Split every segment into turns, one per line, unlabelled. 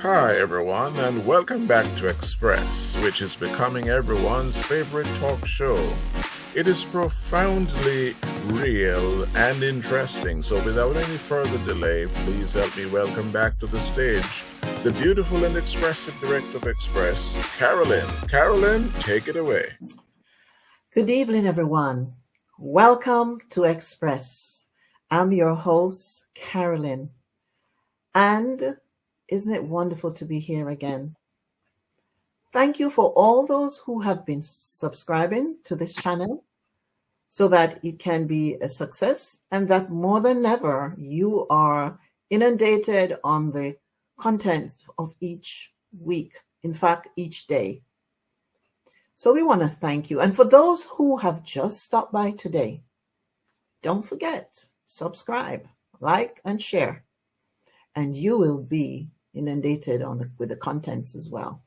Hi, everyone, and welcome back to Express, which is becoming everyone's favorite talk show. It is profoundly real and interesting, so without any further delay, please help me welcome back to the stage the beautiful and expressive director of Express, Carolyn. Carolyn, take it away.
Good evening, everyone. Welcome to Express. I'm your host, Carolyn. And isn't it wonderful to be here again? Thank you for all those who have been subscribing to this channel so that it can be a success and that more than ever you are inundated on the content of each week, in fact, each day. So we want to thank you. And for those who have just stopped by today, don't forget, subscribe, like, and share, and you will be inundated with the contents as well.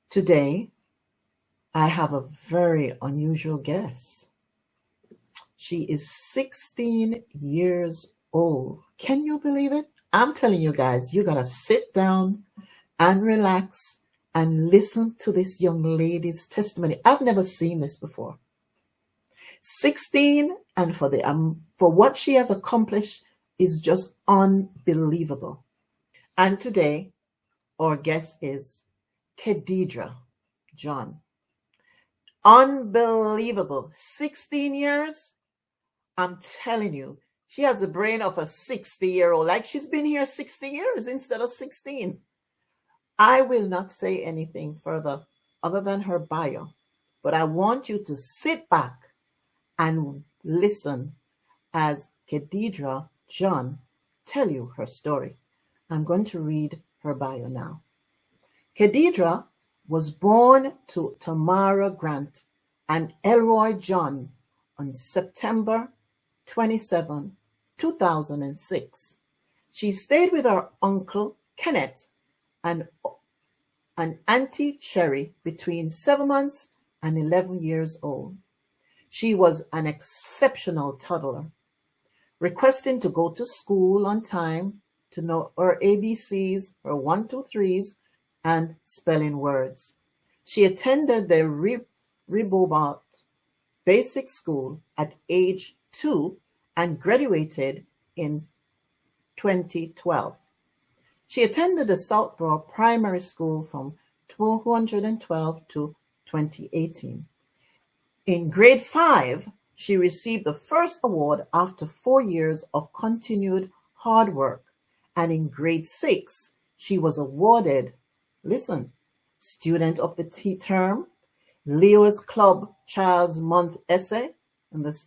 Today, I have a very unusual guest. She is 16 years old. Can you believe it? I'm telling you guys, you gotta sit down and relax and listen to this young lady's testimony. I've never seen this before. 16, and for what she has accomplished is just unbelievable. And today, our guest is Khadedra John. Unbelievable. 16 years? I'm telling you, she has the brain of a 60-year-old, like she's been here 60 years instead of 16. I will not say anything further other than her bio, but I want you to sit back and listen as Khadedra John tell you her story. I'm going to read her bio now. Khadedra was born to Tamara Grant and Elroy John on September 27, 2006. She stayed with her uncle Kenneth and Auntie Cherry between 7 months and 11 years old. She was an exceptional toddler, requesting to go to school on time, to know her ABCs, her 1, 2, 3s, and spelling words. She attended the Rehoboth Basic School at age 2 and graduated in 2012. She attended the Southborough Primary School from 2012 to 2018. In grade 5, she received the first award after 4 years of continued hard work. And in grade 6, she was awarded, listen, Student of the Term, Leo's Club Child's Month Essay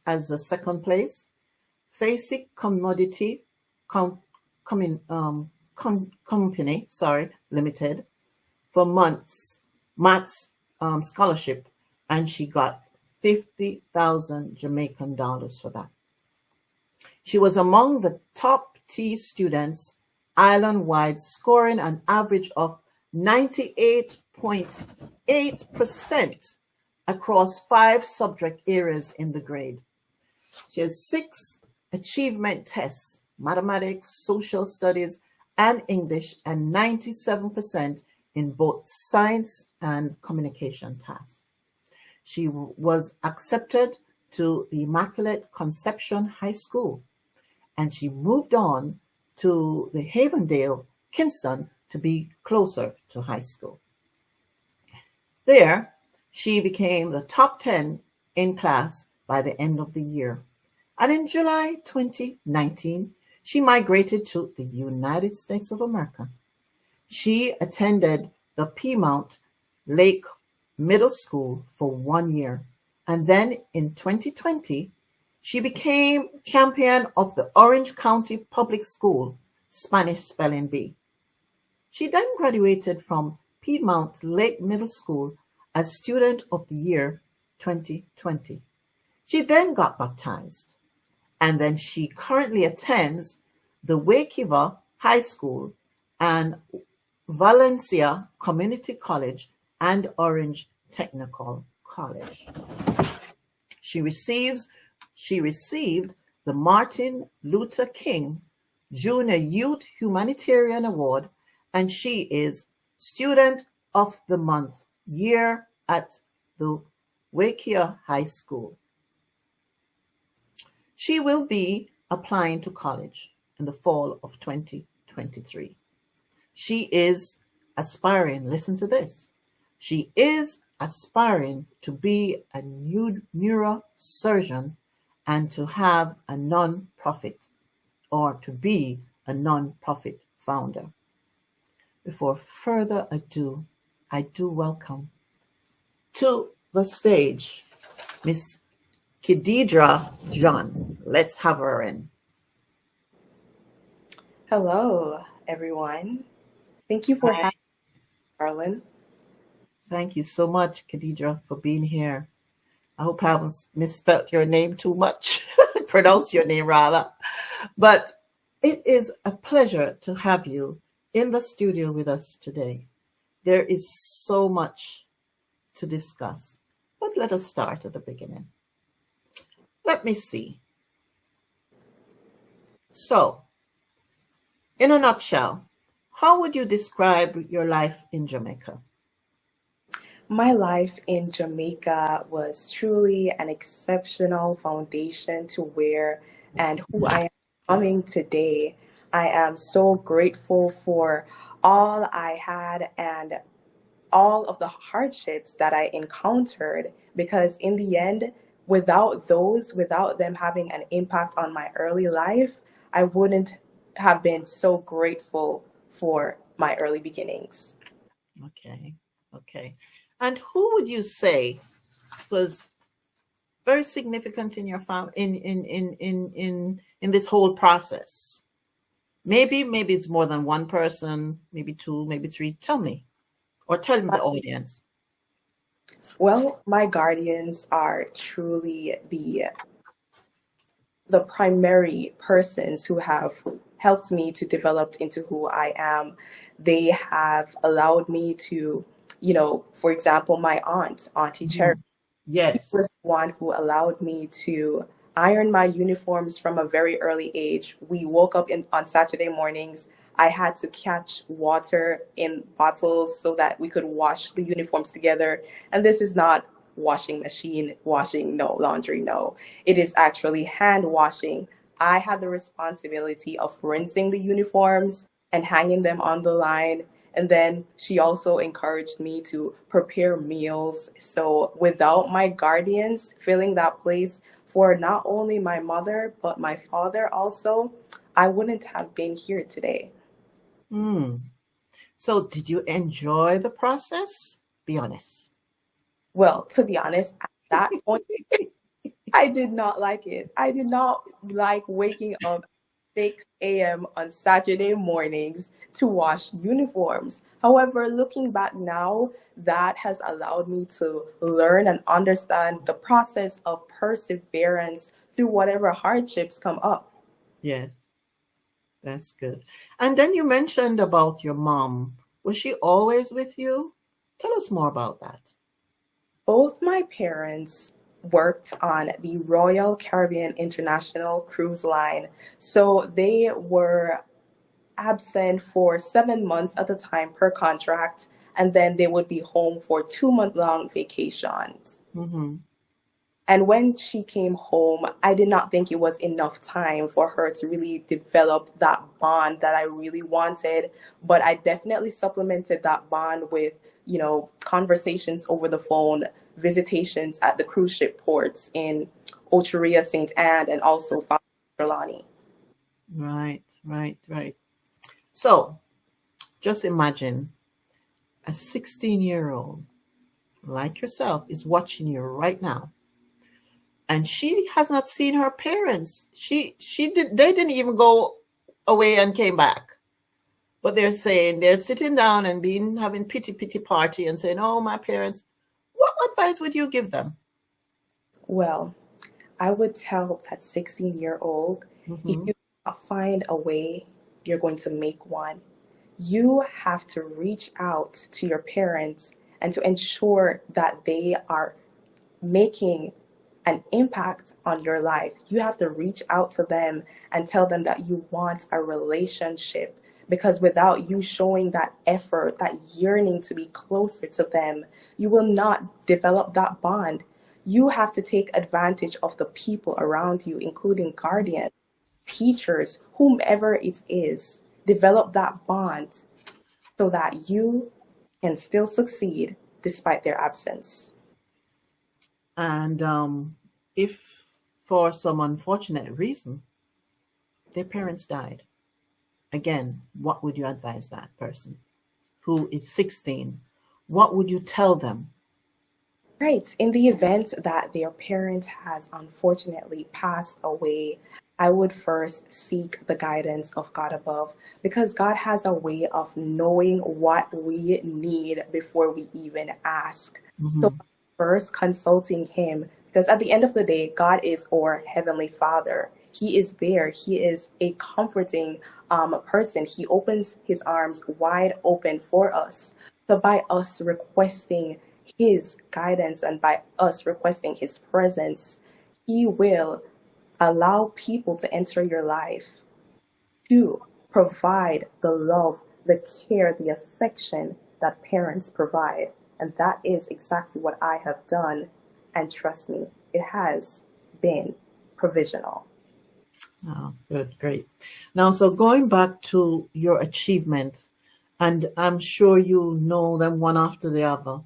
as the second place, FASIC Commodity Company Limited for Maths Scholarship, and she got 50,000 Jamaican dollars for that. She was among the top T students island-wide, scoring an average of 98.8% across 5 subject areas in the grade. She has 6 achievement tests, mathematics, social studies, and English, and 97% in both science and communication tasks. She was accepted to the Immaculate Conception High School, and she moved on to the Havendale, Kingston, to be closer to high school. There, she became the top 10 in class by the end of the year. And in July 2019, she migrated to the United States of America. She attended the Piedmont Lake Middle School for 1 year. And then in 2020, she became champion of the Orange County Public School Spanish Spelling Bee. She then graduated from Piedmont Lake Middle School as Student of the Year 2020. She then got baptized, and then she currently attends the Wakiva High School and Valencia Community College and Orange Technical College. She received the Martin Luther King Jr. Youth Humanitarian Award and she is Student of the Month year at the Wakia High School. She will be applying to college in the fall of 2023. She is aspiring, listen to this, she is aspiring to be a neurosurgeon and to have a non-profit or to be a non-profit founder. Before further ado, I do welcome to the stage Miss Khadedra John. Let's have her in.
Hello, everyone. Thank you for
Hi.
having me, Carlin.
Thank you so much, Khadedra, for being here. I hope I haven't misspelled your name too much, pronounce your name rather. But it is a pleasure to have you in the studio with us today. There is so much to discuss, but let us start at the beginning. Let me see. So, in a nutshell, how would you describe your life in Jamaica?
My life in Jamaica was truly an exceptional foundation to where and who I am becoming today. I am so grateful for all I had and all of the hardships that I encountered because in the end, without them having an impact on my early life, I wouldn't have been so grateful for my early beginnings.
Okay, okay. And who would you say was very significant in your in this whole process? Maybe it's more than one person, maybe two, maybe three. Tell me, or tell me the audience.
Well, my guardians are truly the primary persons who have helped me to develop into who I am. They have allowed me to, for example, my Auntie Cherry,
Mhm. Yes,
was the one who allowed me to iron my uniforms from a very early age. We woke up on Saturday mornings. I had to catch water in bottles so that we could wash the uniforms together. And this is not washing machine washing, no, laundry, no. It is actually hand washing. I had the responsibility of rinsing the uniforms and hanging them on the line. And then she also encouraged me to prepare meals. So without my guardians filling that place for not only my mother, but my father also, I wouldn't have been here today.
Hmm. So, did you enjoy the process? Be honest.
Well, to be honest, at that point, I did not like it. I did not like waking up 6 a.m. on Saturday mornings to wash uniforms. However, looking back now, that has allowed me to learn and understand the process of perseverance through whatever hardships come up.
Yes, that's good. And then you mentioned about your mom. Was she always with you? Tell us more about that.
Both my parents worked on the Royal Caribbean International Cruise Line, so they were absent for 7 months at a time per contract, and then they would be home for 2 month long vacations.
Mm-hmm.
And when she came home, I did not think it was enough time for her to really develop that bond that I really wanted. But I definitely supplemented that bond with, conversations over the phone, visitations at the cruise ship ports in Ocheria, St. Anne, and also Trelawney.
Right, right, right. So just imagine a 16-year-old like yourself is watching you right now, and she has not seen her parents. She did they didn't even go away and came back. But they're saying they're sitting down and being having pity party and saying, "Oh, my parents." What advice would you give them?
Well, I would tell that 16-year-old, if
Hmm.
you cannot find a way, you're going to make one. You have to reach out to your parents and to ensure that they are making an impact on your life. You have to reach out to them and tell them that you want a relationship because without you showing that effort, that yearning to be closer to them, you will not develop that bond. You have to take advantage of the people around you, including guardians, teachers, whomever it is. Develop that bond so that you can still succeed despite their absence.
And if for some unfortunate reason their parents died, again, what would you advise that person who is 16? What would you tell them?
Right. In the event that their parent has unfortunately passed away, I would first seek the guidance of God above, because God has a way of knowing what we need before we even ask. So,
Mhm.
first consulting Him, because at the end of the day, God is our Heavenly Father. He is there. He is a comforting person. He opens His arms wide open for us. So, by us requesting His guidance and by us requesting His presence, He will allow people to enter your life to provide the love, the care, the affection that parents provide. And that is exactly what I have done. And trust me, it has been provisional.
Oh, good, great. Now, so going back to your achievements, and I'm sure you know them one after the other.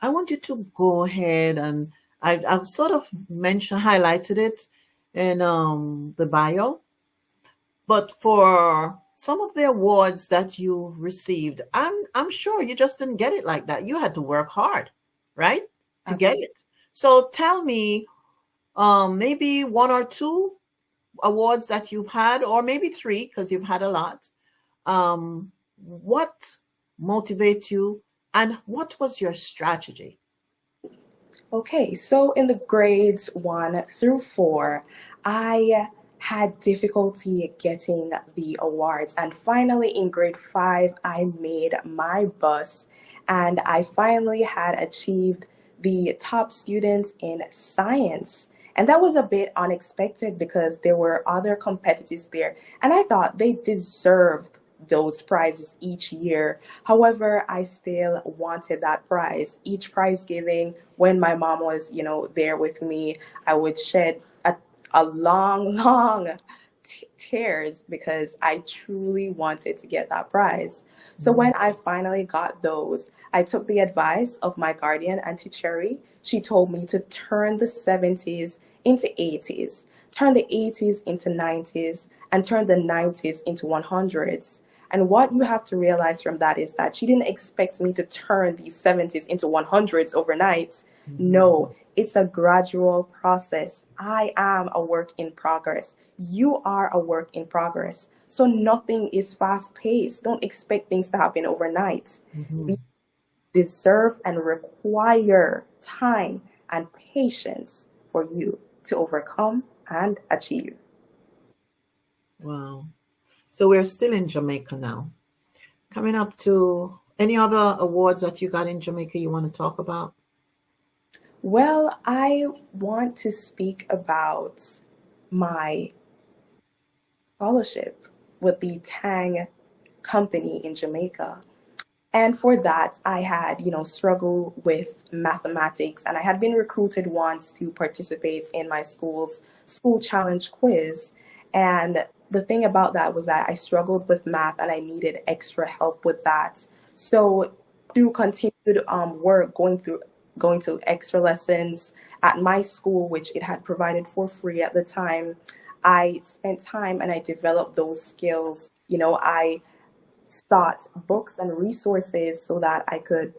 I want you to go ahead and I've sort of mentioned, highlighted it in the bio, but for some of the awards that you've received, I'm sure you just didn't get it like that. You had to work hard, right, to get
Absolutely.
it. So tell me, maybe one or two awards that you've had, or maybe three because you've had a lot. What motivates you, and what was your strategy?
Okay, so in the grades 1 through 4, I had difficulty getting the awards. And finally, in grade 5, I made my bus and I finally had achieved the top students in science. And that was a bit unexpected because there were other competitors there, and I thought they deserved those prizes each year. However, I still wanted that prize. Each prize giving, when my mom was, there with me, I would shed a long, long tears because I truly wanted to get that prize. So
Mhm.
when I finally got those, I took the advice of my guardian, Auntie Cherry. She told me to turn the 70s into 80s, turn the 80s into 90s, and turn the 90s into 100s. And what you have to realize from that is that she didn't expect me to turn these 70s into 100s overnight.
Mhm.
No, it's a gradual process. I am a work in progress. You are a work in progress. So nothing is fast paced. Don't expect things to happen overnight. These
Mhm.
deserve and require time and patience for you to overcome and achieve.
Wow. So we're still in Jamaica now. Coming up to any other awards that you got in Jamaica you want to talk about?
Well, I want to speak about my scholarship with the Tang company in Jamaica. And for that, I had, struggled with mathematics, and I had been recruited once to participate in my school's school challenge quiz. And the thing about that was that I struggled with math and I needed extra help with that. So through continued work, going to extra lessons at my school, which it had provided for free at the time, I spent time and I developed those skills. I sought books and resources so that I could,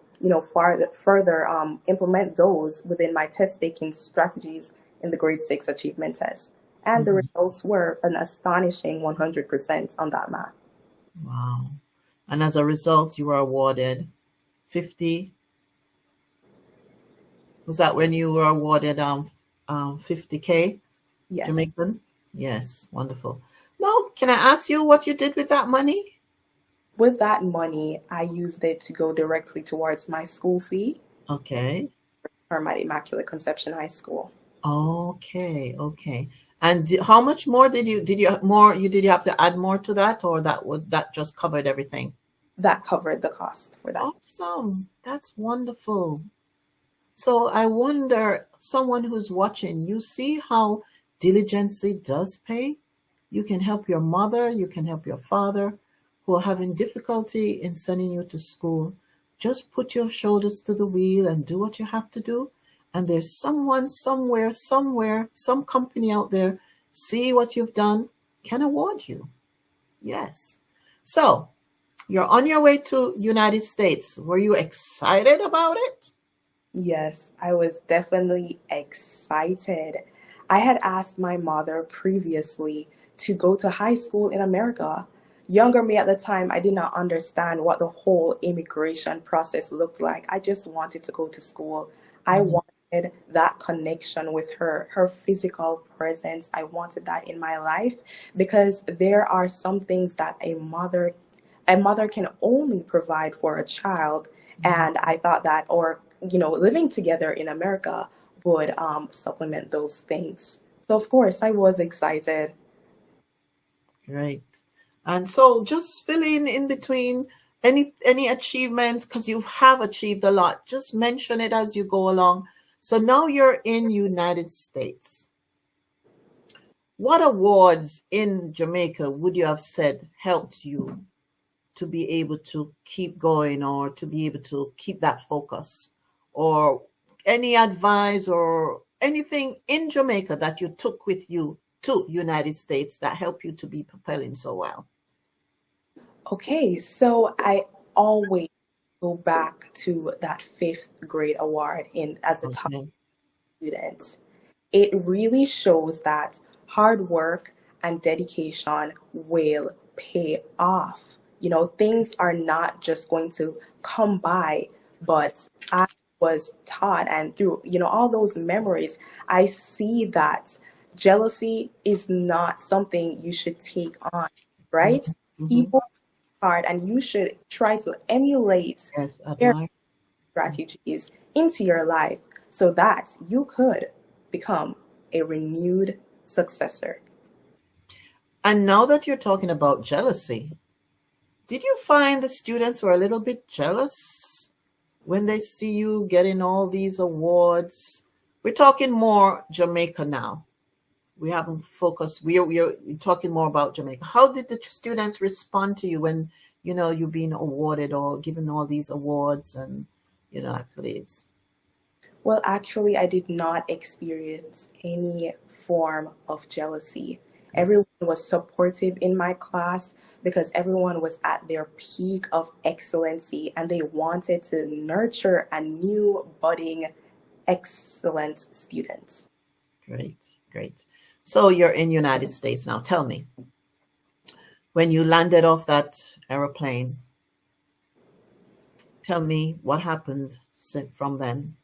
further implement those within my test taking strategies in the grade 6 achievement test. And the
Mhm.
results were an astonishing 100% on that math.
Wow. And as a result, you were awarded 50. Was that when you were awarded 50K
Yes.
Jamaican? Yes, wonderful. Now, can I ask you what you did with that money?
With that money, I used it to go directly towards my school fee
Okay.
from at Immaculate Conception High School.
Okay, okay. And how much more did you have to add more to that, or that just covered everything?
That covered the cost for that.
Awesome. That's wonderful. So I wonder, someone who's watching, you see how diligence does pay? You can help your mother, you can help your father who are having difficulty in sending you to school. Just put your shoulders to the wheel and do what you have to do. And there's someone somewhere, some company out there, see what you've done, can award you. Yes. So you're on your way to United States. Were you excited about it?
Yes, I was definitely excited. I had asked my mother previously to go to high school in America. Younger me at the time, I did not understand what the whole immigration process looked like. I just wanted to go to school. I
Mhm.
wanted that connection with her, her physical presence. I wanted that in my life because there are some things that a mother can only provide for a child.
Mhm.
And I thought that, or, living together in America would supplement those things. So, of course, I was excited.
Great. And so just fill in between any achievements, because you have achieved a lot. Just mention it as you go along. So now you're in United States. What awards in Jamaica would you have said helped you to be able to keep going, or to be able to keep that focus? Or any advice or anything in Jamaica that you took with you to United States that helped you to be propelling so well?
Okay, so I always go back to that fifth grade award in as the top
Okay.
student. It really shows that hard work and dedication will pay off. Things are not just going to come by, but I was taught, and through, all those memories, I see that jealousy is not something you should take on, right?
Mhm. Mhm.
People are hard, and you should try to emulate
Yes,
their
admire.
strategies into your life so that you could become a renewed successor.
And now that you're talking about jealousy, did you find the students were a little bit jealous when they see you getting all these awards? We're talking more Jamaica now. We haven't focused. We're talking more about Jamaica. How did the students respond to you when you're being awarded or given all these awards and accolades?
Well, actually, I did not experience any form of jealousy.
Good.
Everyone was supportive in my class because everyone was at their peak of excellency and they wanted to nurture a new budding excellent student.
Great, great. So you're in United States now. Tell me, when you landed off that aeroplane, tell me what happened from then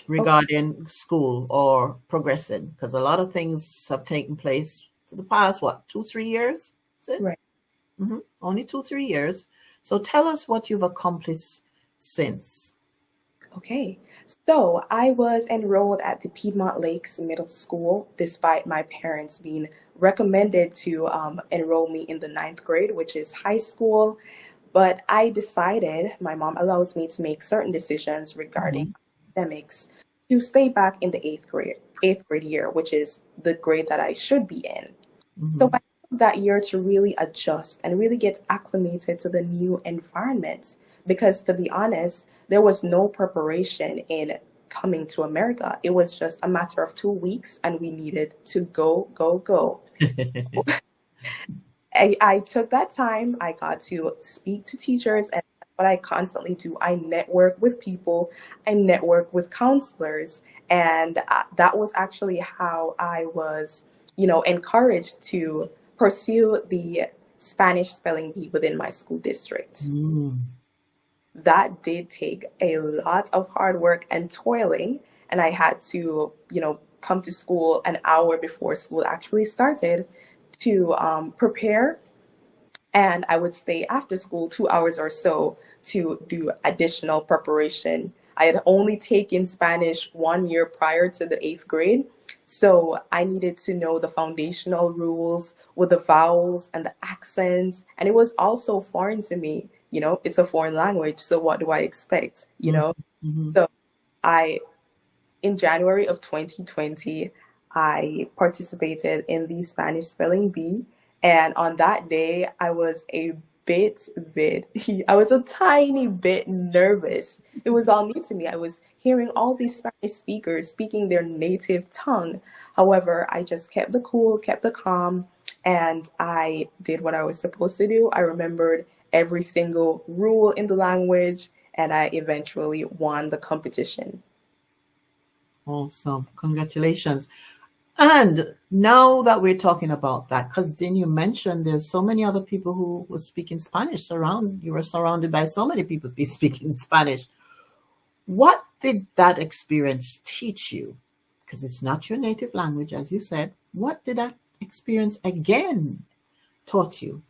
Okay,
regarding school or progressing, because a lot of things have taken place for the past, what, 2, 3 years? Is it?
right.
Only 2, 3 years. So tell us what you've accomplished since.
Okay, so I was enrolled at the Piedmont Lakes Middle School despite my parents being recommended to enroll me in the ninth grade, which is high school. But I decided, my mom allows me to make certain decisions regarding
Mhm.
academics, to stay back in the eighth grade year, which is the grade that I should be in. So
Mhm.
I took that year to really adjust and really get acclimated to the new environment. Because to be honest, there was no preparation in coming to America. It was just a matter of 2 weeks and we needed to go, go, go. I took that time. I got to speak to teachers, and that's what I constantly do. I network with people, I network with counselors, and that was actually how I was, encouraged to pursue the Spanish spelling bee within my school district.
Mm.
That did take a lot of hard work and toiling, and I had to, come to school an hour before school actually started to prepare, and I would stay after school 2 hours or so to do additional preparation. I had only taken Spanish 1 year prior to the eighth grade. So I needed to know the foundational rules with the vowels and the accents. And it was also foreign to me. It's a foreign language. So what do I expect?
Mm-hmm.
So I in January of 2020, I participated in the Spanish spelling bee. And on that day, I was I was a tiny bit nervous. It was all new to me. I was hearing all these Spanish speakers speaking their native tongue. However, I just kept the cool, kept the calm, and I did what I was supposed to do. I remembered every single rule in the language, and I eventually won the competition.
Awesome. Congratulations. And now that we're talking about that, because then you mentioned there's so many other people who were speaking Spanish around. You were surrounded by so many people be speaking Spanish. What did that experience teach you? Because it's not your native language, as you said. What did that experience again taught you?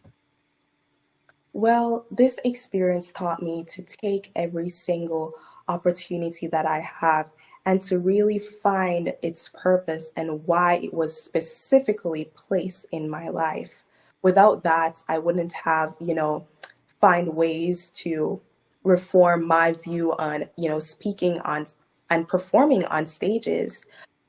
Well, this experience taught me to take every single opportunity that I have and to really find its purpose and why it was specifically placed in my life. Without that, I wouldn't have, find ways to reform my view on, speaking on and performing on stages.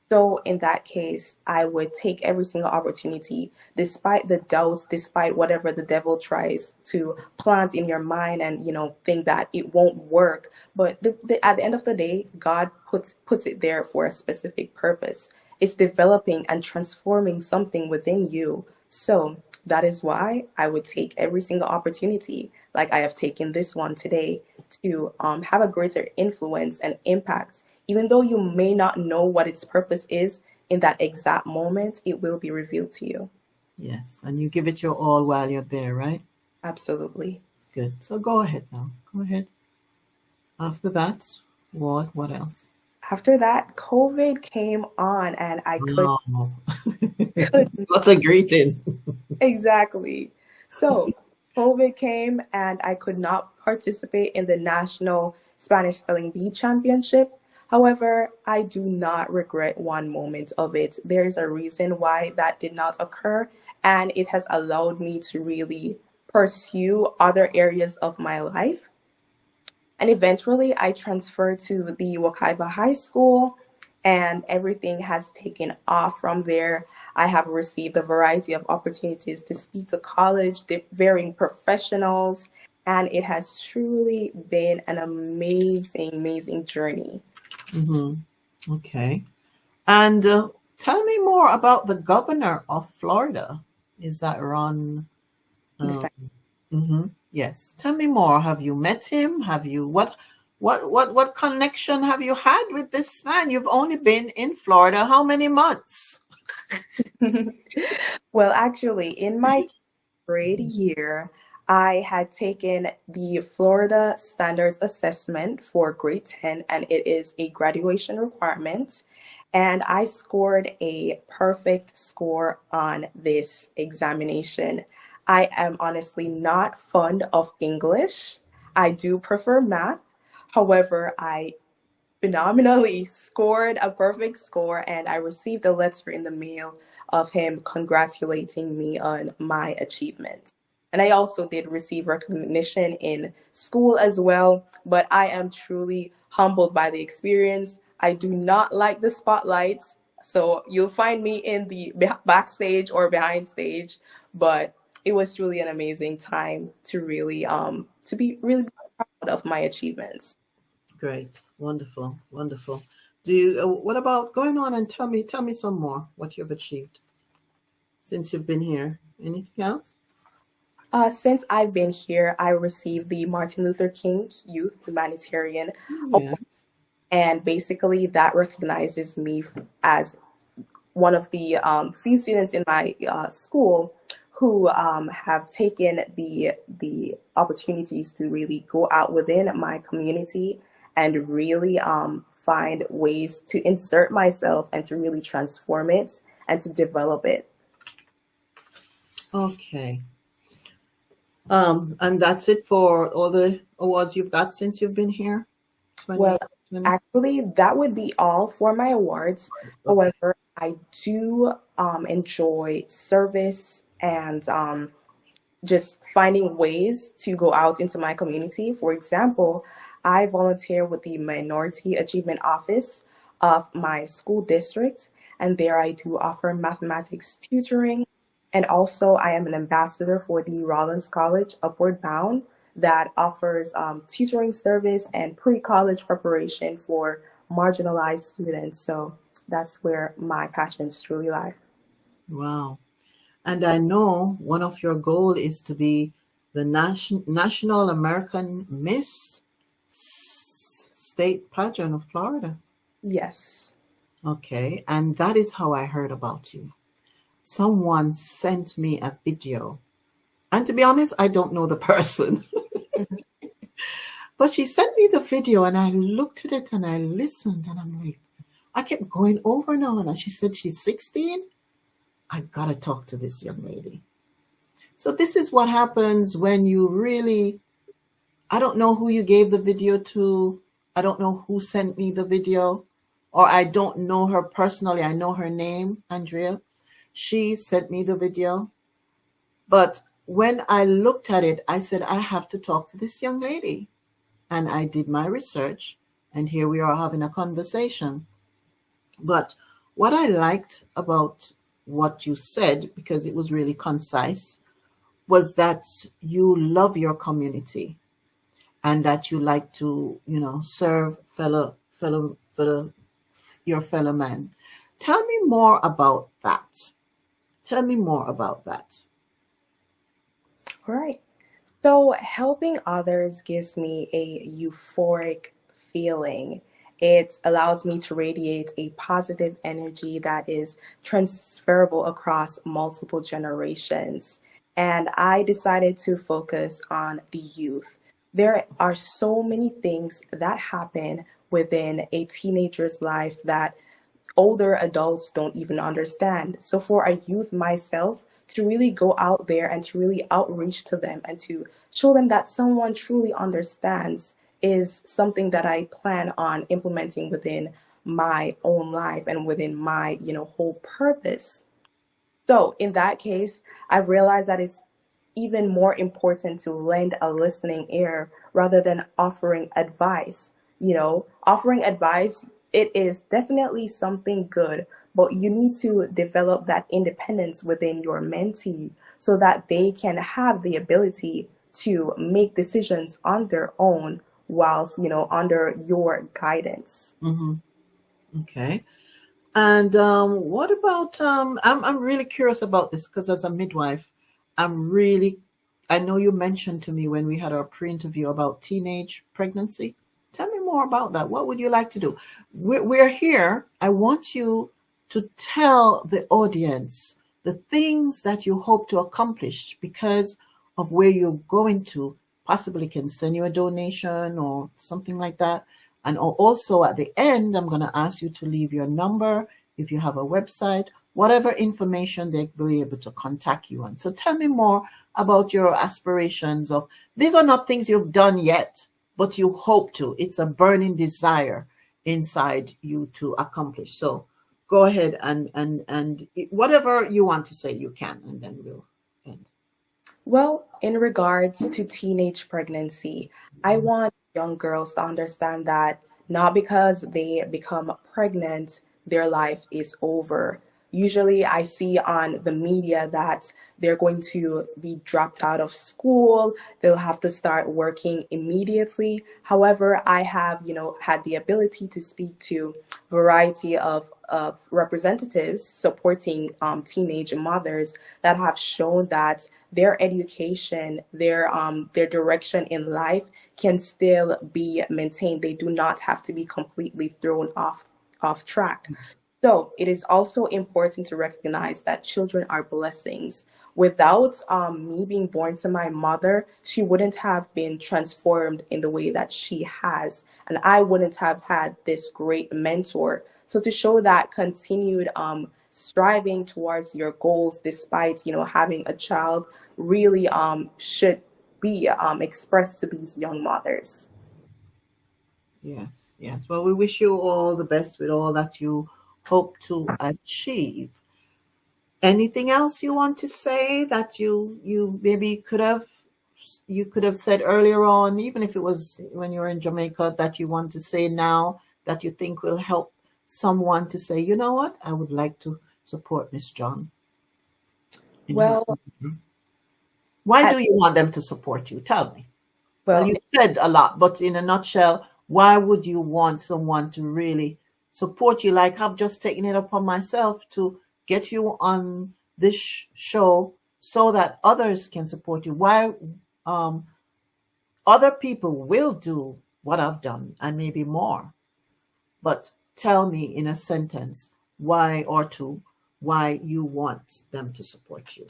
So in that case, I would take every single opportunity, despite the doubts, despite whatever the devil tries to plant in your mind and, think that it won't work. But at the end of the day, God puts it there for a specific purpose. It's developing and transforming something within you. So that is why I would take every single opportunity, like I have taken this one today, to have a greater influence and impact. Even though you may not know what its purpose is in that exact moment, it will be revealed to you.
Yes, and you give it your all while you're there, right?
Absolutely.
Good. So go ahead now. Go ahead. After that, what else?
After that, COVID came on and I
Oh,
could
what a greeting.
exactly. So COVID came and I could not participate in the National Spanish Spelling Bee Championship. However, I do not regret one moment of it. There is a reason why that did not occur, and it has allowed me to really pursue other areas of my life. And eventually, I transferred to the Wakaiba High School, and everything has taken off from there. I have received a variety of opportunities to speak to college, varying professionals, and it has truly been an amazing, amazing journey.
Hmm. Okay. And tell me more about the governor of Florida. Is that Ron?
Yes,
Um, yes. Tell me more. Have you met him? Have you what connection have you had with this man? You've only been in Florida how many months?
well, actually, in my grade year, I had taken the Florida Standards Assessment for grade 10, and it is a graduation requirement. And I scored a perfect score on this examination. I am honestly not fond of English. I do prefer math. However, I phenomenally scored a perfect score, and I received a letter in the mail of him congratulating me on my achievement. And I also did receive recognition in school as well, but I am truly humbled by the experience. I do not like the spotlights, so you'll find me in the backstage or behind stage, but it was truly an amazing time to really to be really proud of my achievements.
Great, wonderful, wonderful. Do you? What about going on and tell me some more what you've achieved since you've been here. Anything else?
Since I've been here, I received the Martin Luther King Youth Humanitarian Award,
Yes.
and basically that recognizes me as one of the few students in my school who have taken the opportunities to really go out within my community and really find ways to insert myself and to really transform it and to develop it.
Okay. And that's it for all the awards you've got since you've been here.
Well,
2020.
actually, that would be all for my awards.
Okay.
However, I do enjoy service and just finding ways to go out into my community. For example, I volunteer with the Minority Achievement Office of my school district, and there I do offer mathematics tutoring. And also, I am an ambassador for the Rollins College Upward Bound that offers tutoring service and pre college preparation for marginalized students. So that's where my passions truly lie.
Wow. And I know one of your goal is to be the National American Miss State Pageant of Florida.
Yes.
Okay. And that is how I heard about you. Someone sent me a video. And to be honest, I don't know the person. But she sent me the video and I looked at it and I listened and I'm like, I kept going over and over. And she said she's 16. I gotta talk to this young lady. So this is what happens when you really, I don't know who you gave the video to. I don't know who sent me the video, or I don't know her personally. I know her name, Andrea. She sent me the video. But when I looked at it, I said, I have to talk to this young lady. And I did my research, and here we are having a conversation. But what I liked about what you said, because it was really concise, was that you love your community and that you like to, serve your fellow man. Tell me more about that. Tell me more about that.
Right. So helping others gives me a euphoric feeling. It allows me to radiate a positive energy that is transferable across multiple generations. And I decided to focus on the youth. There are so many things that happen within a teenager's life that older adults don't even understand. So for a youth myself, to really go out there and to really outreach to them and to show them that someone truly understands is something that I plan on implementing within my own life and within my, whole purpose. So in that case, I've realized that it's even more important to lend a listening ear rather than offering advice. Offering advice, it is definitely something good, but you need to develop that independence within your mentee so that they can have the ability to make decisions on their own whilst, under your guidance.
Hmm. Okay. And what about I'm really curious about this because as a midwife, I know you mentioned to me when we had our pre-interview about teenage pregnancy. Tell me more about that. What would you like to do? We're here. I want you to tell the audience the things that you hope to accomplish because of where you're going to. Possibly can send you a donation or something like that. And also at the end, I'm going to ask you to leave your number, if you have a website, whatever information they'll be able to contact you on. So tell me more about your aspirations of, these are not things you've done yet, but you hope to. It's a burning desire inside you to accomplish. So go ahead and whatever you want to say, you can, and then we'll end.
Well, in regards to teenage pregnancy, I want young girls to understand that not because they become pregnant, their life is over. Usually, I see on the media that they're going to be dropped out of school. They'll have to start working immediately. However, I have, had the ability to speak to a variety of representatives supporting teenage mothers that have shown that their education, their direction in life can still be maintained. They do not have to be completely thrown off track. So it is also important to recognize that children are blessings. Without me being born to my mother, she wouldn't have been transformed in the way that she has, and I wouldn't have had this great mentor. So to show that continued striving towards your goals, despite having a child, really should be expressed to these young mothers.
Yes, yes. Well, we wish you all the best with all that you hope to achieve. Anything else you want to say that you maybe could have said earlier on, even if it was when you were in Jamaica, that you want to say now that you think will help someone to say, you know what, I would like to support Miss John in her.
Well,
Why
I,
do you want them to support you? Tell me. Well,
well,
you said a lot, but in a nutshell, why would you want someone to really support you? Like I've just taken it upon myself to get you on this show so that others can support you. Why um, other people will do what I've done and maybe more. But tell me in a sentence why or two why you want them to support you.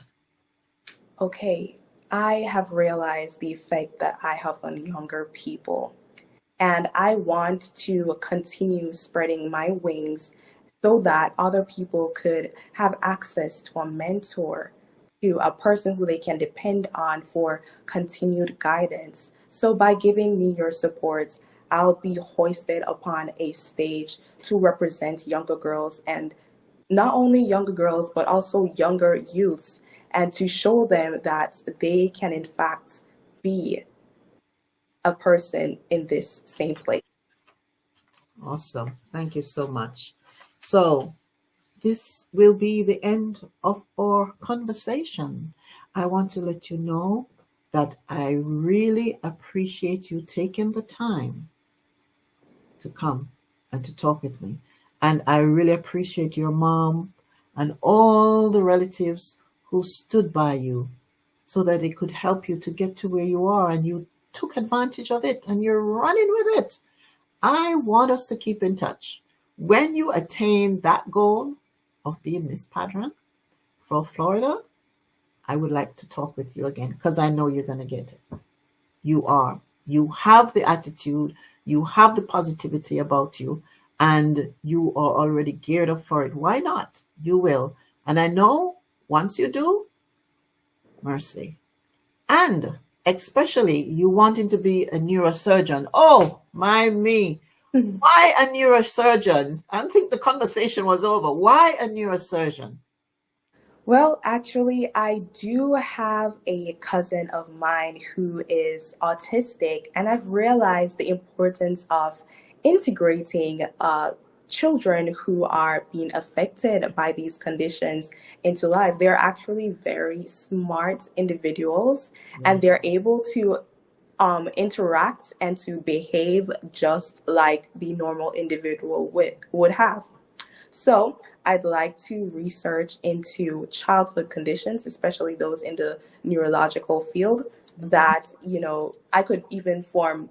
okay. I have realized the effect that I have on younger people. And I want to continue spreading my wings so that other people could have access to a mentor, to a person who they can depend on for continued guidance. So by giving me your support, I'll be hoisted upon a stage to represent younger girls, and not only younger girls, but also younger youths, and to show them that they can, in fact, be a person in this same place.
Awesome. Thank you so much. So, this will be the end of our conversation. I want to let you know that I really appreciate you taking the time to come and to talk with me. And I really appreciate your mom and all the relatives who stood by you so that it could help you to get to where you are, and you took advantage of it and you're running with it. I want us to keep in touch. When you attain that goal of being Miss Padron for Florida, I would like to talk with you again because I know you're going to get it. You are. You have the attitude, you have the positivity about you, and you are already geared up for it. Why not? You will. And I know once you do, mercy. And especially you wanting to be a neurosurgeon. Oh, my me. Why a neurosurgeon? I think the conversation was over. Why a neurosurgeon?
Well, actually, I do have a cousin of mine who is autistic, and I've realized the importance of integrating children who are being affected by these conditions into life. They're actually very smart individuals, and they're able to interact and to behave just like the normal individual would have. So I'd like to research into childhood conditions, especially those in the neurological field, that, I could even form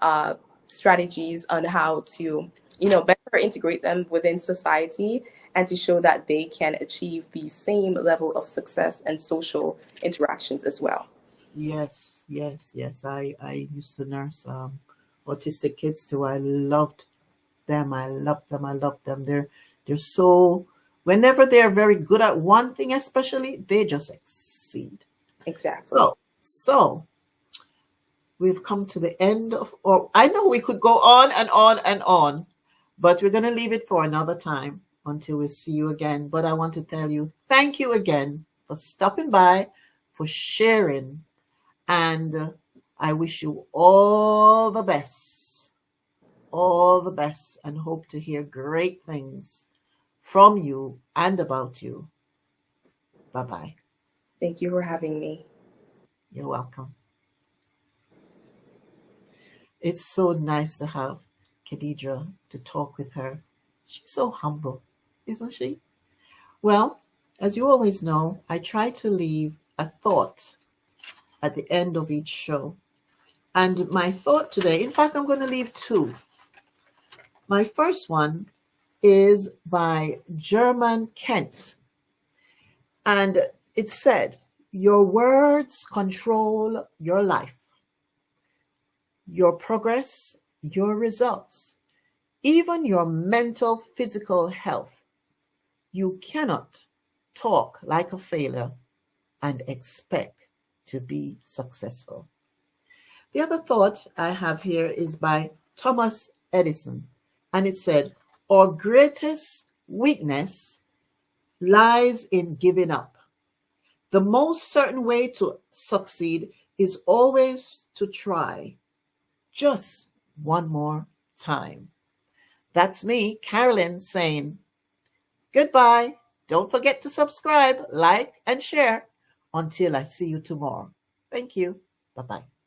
uh, strategies on how to, better integrate them within society and to show that they can achieve the same level of success and social interactions as well.
Yes, yes, yes. I used to nurse autistic kids too. I loved them. I love them. I love them. They're so whenever they're very good at one thing, especially, they just exceed.
Exactly.
So we've come to the end of, or I know we could go on and on and on, but we're gonna leave it for another time until we see you again. But I want to tell you, thank you again for stopping by, for sharing, and I wish you all the best, and hope to hear great things from you and about you. Bye bye.
Thank you for having me.
You're welcome. It's so nice to have Khadedra to talk with her. She's so humble, isn't she? Well, as you always know, I try to leave a thought at the end of each show. And my thought today, in fact, I'm going to leave two. My first one is by German Kent. And it said, your words control your life, your progress, your results, even your mental, physical health. You cannot talk like a failure and expect to be successful. The other thought I have here is by Thomas Edison, and it said, our greatest Weakness lies in giving up. The most certain way to succeed is always to try just one more time. That's me, Carolyn, saying goodbye. Don't forget to subscribe, like, and share. Until I see you tomorrow. Thank you. Bye bye.